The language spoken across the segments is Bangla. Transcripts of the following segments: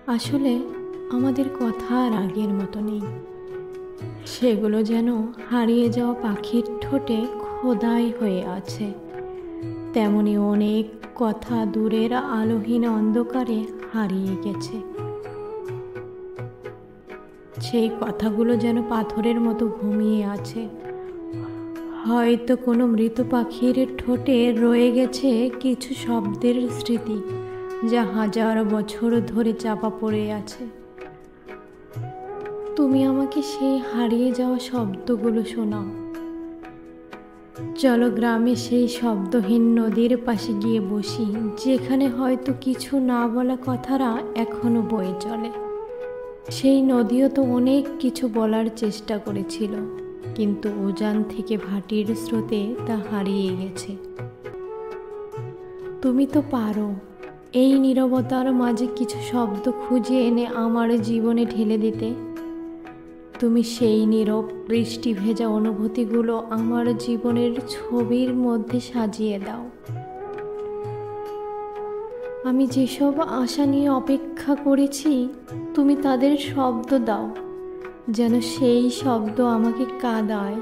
আসলে আমাদের কথা আর আগের মতো নেই। সেগুলো যেন হারিয়ে যাওয়া পাখির ঠোঁটে খোদাই হয়ে আছে। তেমনি অনেক কথা দূরের আলোহীন অন্ধকারে হারিয়ে গেছে। সেই কথাগুলো যেন পাথরের মতো ঘুমিয়ে আছে। হয়তো কোনো মৃত পাখির ঠোঁটে রয়ে গেছে কিছু শব্দের স্মৃতি, যা হাজার বছর ধরে চাপা পড়ে আছে। তুমি আমাকে সেই হারিয়ে যাওয়া শব্দগুলো শোনাও। চলো গ্রামে সেই শব্দহীন নদীর পাশে গিয়ে বসি, যেখানে হয়তো কিছু না বলা কথারা এখনো বয়ে চলে। সেই নদীও তো অনেক কিছু বলার চেষ্টা করেছিল, কিন্তু উজান থেকে ভাটির স্রোতে তা হারিয়ে গেছে। তুমি তো পারো এই নীরবতার মাঝে কিছু শব্দ খুঁজে এনে আমার জীবনে ঢেলে দিতে। তুমি সেই নীরব বৃষ্টি ভেজা অনুভূতিগুলো আমার জীবনের ছবির মধ্যে সাজিয়ে দাও। আমি যেসব আশা নিয়ে অপেক্ষা করেছি, তুমি তাদের শব্দ দাও, যেন সেই শব্দ আমাকে কাঁদায়,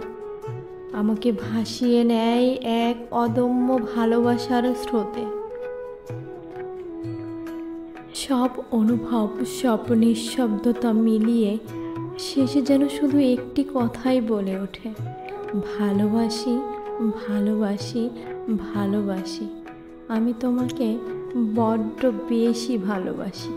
আমাকে ভাসিয়ে নেয় এক অদম্য ভালোবাসার স্রোতে। সব অনুভব, সব নিঃশব্দতা মিলিয়ে শেষে যেন শুধু একটি কথাই বলে ওঠে, ভালোবাসি, ভালোবাসি, ভালোবাসি। আমি তোমাকে বড্ড বেশি ভালোবাসি।